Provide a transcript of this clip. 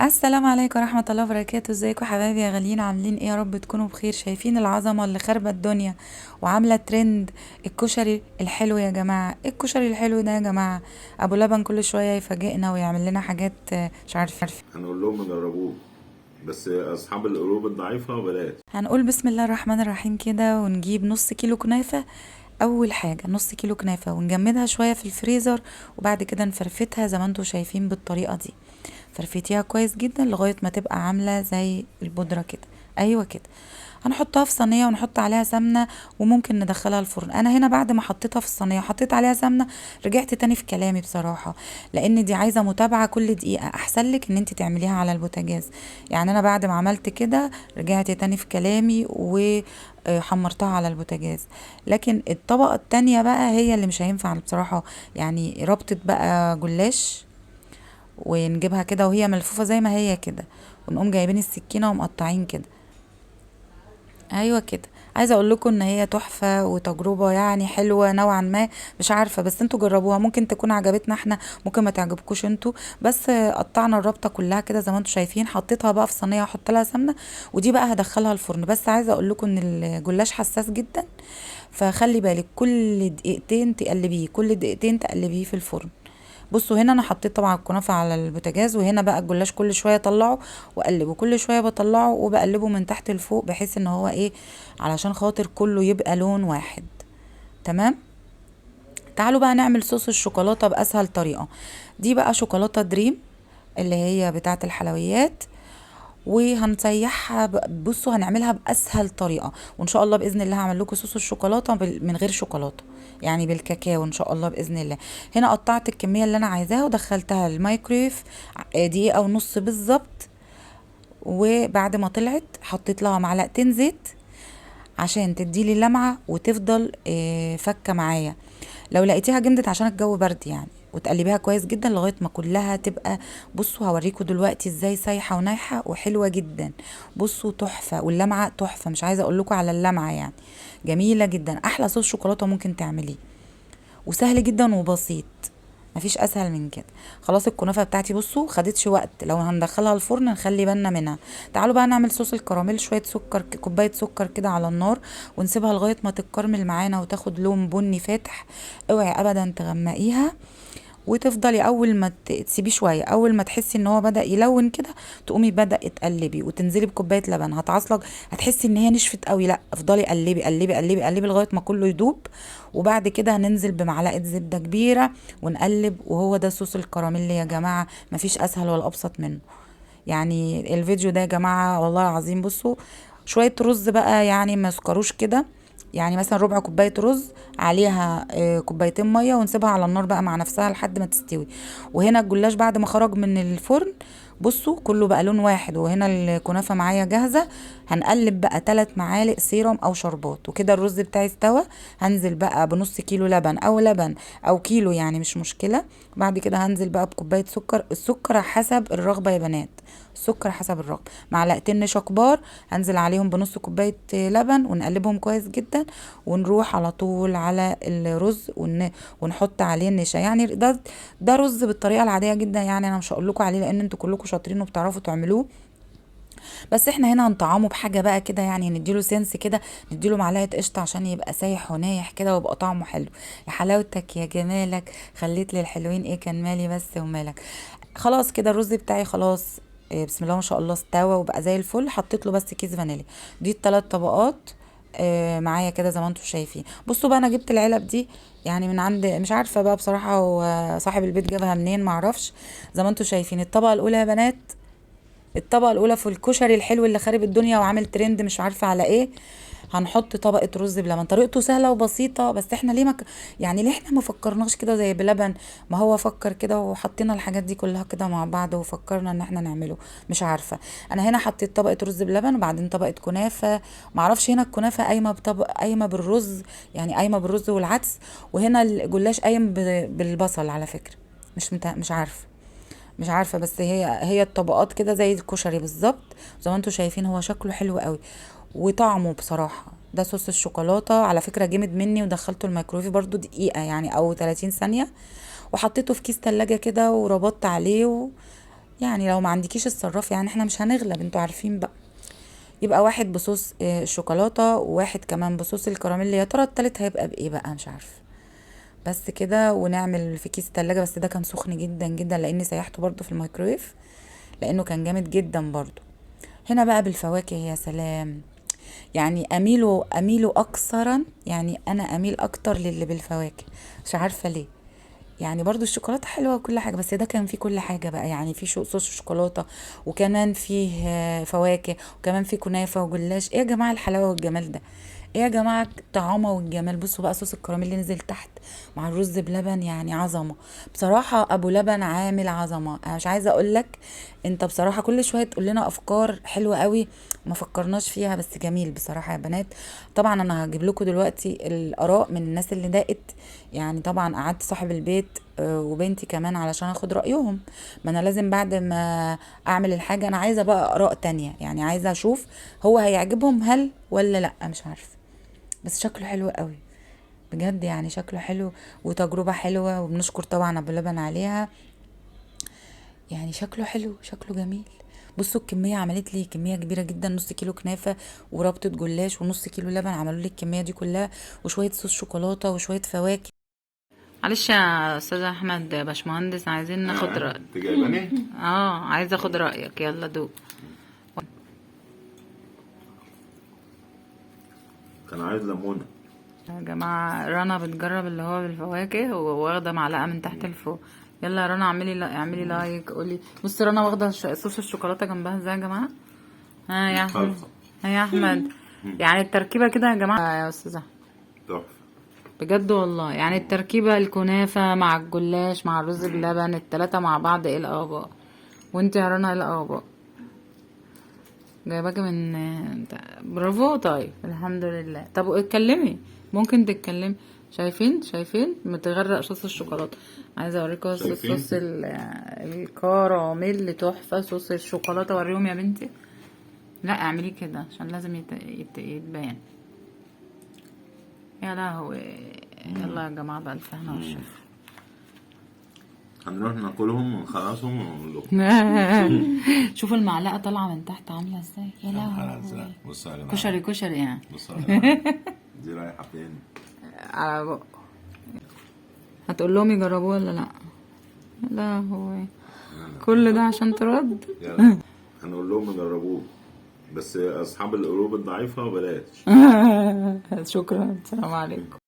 السلام عليكم ورحمة الله وبركاته. ازيكم حبايبي يا غاليين؟ عاملين ايه؟ يا رب تكونوا بخير. شايفين العظمة اللي خاربة الدنيا وعاملة ترند؟ الكشري الحلو يا جماعة. ايه الكشري الحلو ده يا جماعة؟ ابو لبن كل شوية يفاجئنا ويعمل لنا حاجات مش عارفة. هنقول لهم يجربوه، بس اصحاب القلوب الضعيفه بلاش. هنقول بسم الله الرحمن الرحيم كده ونجيب نص كيلو كنافة. اول حاجة نص كيلو كنافة ونجمدها شوية في الفريزر، وبعد كده نفرفتها زي ما انتوا شايفين بالطريقة دي. فرفتيها كويس جدا لغاية ما تبقى عاملة زي البودرة كده. ايوه كده. هنحطها في صينية ونحط عليها سمنة، وممكن ندخلها الفرن. انا هنا بعد ما حطيتها في الصينية وحطيت عليها سمنة، رجعت تاني في كلامي بصراحة، لان دي عايزة متابعة كل دقيقة. احسن لك ان انت تعمليها على البوتاجاز. يعني انا بعد ما عملت كده رجعت تاني في كلامي وحمرتها على البوتاجاز. لكن الطبقة التانية بقى هي اللي مش هينفع بصراحة. يعني ربطة بقى جلاش، ونجيبها كده وهي ملفوفة زي ما هي كده، ونقوم جايبين السكينة ومقطعين كده. ايوه كده. عايزه اقول لكم ان هي تحفه وتجربه يعني حلوه نوعا ما. مش عارفه، بس انتوا جربوها، ممكن تكون عجبتنا احنا، ممكن ما تعجبكوش انتوا. بس قطعنا الرابطه كلها كده زي ما انتوا شايفين، حطيتها بقى في صينيه واحط لها سمنه، ودي بقى هدخلها الفرن. بس عايزه اقول لكم ان الجلاش حساس جدا، فخلي بالك كل دقيقتين تقلبيه، كل دقيقتين تقلبيه في الفرن. بصوا هنا انا حطيت طبعا الكنافه على البوتاجاز، وهنا بقى الجلاش كل شويه اطلعه واقلبه، كل شويه بطلعه وبقلبه من تحت لفوق، بحيث ان هو ايه، علشان خاطر كله يبقى لون واحد. تمام. تعالوا بقى نعمل صوص الشوكولاته باسهل طريقه. دي بقى شوكولاته دريم اللي هي بتاعه الحلويات، وهنسيحها بصوا هنعملها باسهل طريقه، وان شاء الله باذن الله هعمل لكم صوص الشوكولاته من غير شوكولاته، يعني بالكاكاو ان شاء الله باذن الله. هنا قطعت الكميه اللي انا عايزاها ودخلتها الميكرويف دقيقه ونص بالظبط. وبعد ما طلعت حطيت لها معلقتين زيت عشان تديلي لمعة وتفضل فكة معايا. لو لقيتيها جمدت عشان الجو برد يعني، وتقلبيها كويس جدا لغايه ما كلها تبقى. بصوا هوريكم دلوقتي ازاي سايحه ونايحه وحلوه جدا. بصوا تحفه، واللمعه تحفه، مش عايزه اقول لكم على اللمعه يعني. جميله جدا، احلى صوص شوكولاته ممكن تعمليه، وسهل جدا وبسيط. مفيش اسهل من كده. خلاص الكنافه بتاعتي بصوا خدتش وقت، لو هندخلها الفرن نخلي بالنا منها. تعالوا بقى نعمل صوص الكراميل. شويه سكر، كوبايه سكر كده على النار، ونسيبها لغايه ما تتكرمل معانا وتاخد لون بني فاتح. اوعي ابدا تغمقيها. وتفضلي اول ما تسيبيه شويه، اول ما تحسي ان هو بدا يلون كده، تقومي بدا تقلبي وتنزلي بكوبايه لبن. هتعصلك، هتحسي ان هي نشفت قوي، لا افضلي قلبي قلبي قلبي قلبي لغايه ما كله يدوب. وبعد كده هننزل بمعلقه زبده كبيره ونقلب، وهو ده صوص الكراميل يا جماعه. مفيش اسهل ولا ابسط منه. يعني الفيديو ده يا جماعه والله العظيم، بصوا شويه رز بقى يعني ما سكروش كده، يعني مثلا ربع كوبايه رز عليها كوبايتين ميه، ونسيبها على النار بقى مع نفسها لحد ما تستوي. وهنا الجلاش بعد ما خرج من الفرن، بصوا كله بقى لون واحد، وهنا الكنافه معايا جاهزه. هنقلب بقى 3 معالق سيرم او شربات، وكده الرز بتاعي استوى. هنزل بقى بنص كيلو لبن او لبن او كيلو يعني مش مشكله. بعد كده هنزل بقى بكوبايه سكر، السكر حسب الرغبه يا بنات، السكر حسب الرغبه. معلقتين نشا كبار، هنزل عليهم بنص كوبايه لبن ونقلبهم كويس جدا. ونروح على طول على الرز ونحط عليه النشا. يعني ده رز بالطريقه العاديه جدا، يعني انا مش هقول لكم عليه لان انتوا كلكم شاطرين وبتعرفوا تعملوه. بس احنا هنا هنطعمه بحاجه بقى كده، يعني نديله سنس كده، نديله معلقه قشطه عشان يبقى سايح ونايح كده ويبقى طعمه حلو. يا حلاوتك يا جمالك، خليت للحلوين ايه كان مالي بس ومالك. خلاص كده الرز بتاعي خلاص. بسم الله ما شاء الله استوى وبقى زي الفل. حطيت له بس كيس فانيليا. دي الثلاث طبقات معايا كده زي ما انتم شايفين. بصوا بقى انا جبت العلب دي يعني من عند، مش عارفه بقى بصراحه هو صاحب البيت جابها منين معرفش. زي ما انتم شايفين الطبقه الاولى يا بنات، الطبقة الأولى في الكشري الحلو اللي خارب الدنيا وعامل ترند مش عارفة على ايه. هنحط طبقة رز بلبن. طريقته سهلة وبسيطة، بس احنا ليه يعني ليه احنا ما فكرناش كده زي بلبن؟ ما هو فكر كده وحطينا الحاجات دي كلها كده مع بعض وفكرنا ان احنا نعمله. مش عارفة. انا هنا حطيت طبقة رز بلبن وبعدين طبقة كنافة. معرفش هنا الكنافة قايمة قايمة بالرز، يعني قايمة بالرز والعدس. وهنا الجلاش قايم بالبصل على فكرة. مش عارفة. مش عارفه، بس هي الطبقات كده زي الكشري بالظبط. زي ما انتم شايفين هو شكله حلو قوي وطعمه بصراحه. ده صوص الشوكولاته على فكره جامد مني، ودخلته الميكرويف برضو دقيقه يعني او 30 ثانيه، وحطيته في كيس تلاجة كده وربطت عليه يعني لو ما عندكيش الصراف يعني احنا مش هنغلب، انتوا عارفين بقى. يبقى واحد بصوص الشوكولاته، وواحد كمان بصوص الكراميل. يا ترى التالت هيبقى بايه بقى؟ مش عارفه. بس كده، ونعمل في كيس تلاجة. بس ده كان سخن جدا جدا لاني سيحته برضو في الميكرويف، لانه كان جامد جدا برضو. هنا بقى بالفواكه، يا سلام. يعني اميله اكثرا، يعني انا اميل اكتر للي بالفواكه، مش عارفه ليه. يعني برضو الشوكولاته حلوه وكل حاجه، بس ده كان فيه كل حاجه بقى. يعني فيه صوص شوكولاته، وكمان فيه فواكه، وكمان فيه كنافه وجلاش. ايه يا جماعه الحلاوه والجمال ده؟ ايه يا جماعه الطعامه والجمال؟ بصوا بقى صوص الكراميل اللي نزل تحت مع الرز بلبن، يعني عظمه. بصراحه ابو لبن عامل عظمه. انا مش عايزه اقول لك، انت بصراحه كل شويه تقول لنا افكار حلوه قوي ما فكرناش فيها، بس جميل بصراحه يا بنات. طبعا انا هجيب لكم دلوقتي الاراء من الناس اللي دقت. يعني طبعا قعدت صاحب البيت وبنتي كمان علشان اخد رايهم. ما انا لازم بعد ما اعمل الحاجه انا عايزه بقى اراء تانية، يعني عايزه اشوف هو هيعجبهم هل ولا لا، مش عارفه. بس شكله حلو قوي بجد، يعني شكله حلو وتجربه حلوه، وبنشكر طبعا ابو لبن عليها. يعني شكله حلو، شكله جميل. بصوا الكمية، عملت لي كمية كبيرة جدا، نص كيلو كنافة وربطة جلاش ونص كيلو لبن، عملوا لي الكمية دي كلها، وشوية صوص شوكولاتة وشوية فواكه. معلش يا استاذ احمد باشمهندس، عايزين ناخد رأي. انت جايباني؟ عايزه اخد رأيك، يلا دوق. كان عايز ليمونه. يا جماعة رنا بتجرب اللي هو بالفواكه، وواخدة معلقة من تحت لفوق. يلا يا رنا اعملي لايك، قولي. بص رنا واخدة صوص الشوكولاتة جنبها ازاي يا جماعة. ها يا احمد، خالصه. ها يا احمد. يعني التركيبة كده يا جماعة يا استاذ احمد، تحفه. بجد والله. يعني التركيبة الكنافة مع الجلاش مع الرز بلبن، التلاتة مع بعض، ايه الآباء؟ وانت يا رنا ايه الآباء؟ جايباكي من برافو. طيب الحمد لله. طب اتكلمي، ممكن تتكلمي. شايفين متغرق صوص الشوكولاته. عايزه اوريكم شايفين؟ صوص الكراميل تحفه. صوص الشوكولاته وريهم يا بنتي. لا اعملي كده عشان لازم يتبان. يا لهوي. يلا يا جماعه بقى الفهنا والشفا. هنروح ناكلهم ونخلصهم ونقول لكم. شوفوا المعلقه طالعه من تحت عامله ازاي، يا نهار ازرق. لهوي. بصوا يا جماعه. كشري يعني. بصوا يا جماعه. دي رايحه فين؟ على بق. هتقول لهم يجربوه ولا لا؟ لا هو كل ده عشان ترد. يلا هنقول لهم يجربوه، بس اصحاب القلوب الضعيفه بلاش. شكرا، السلام عليكم.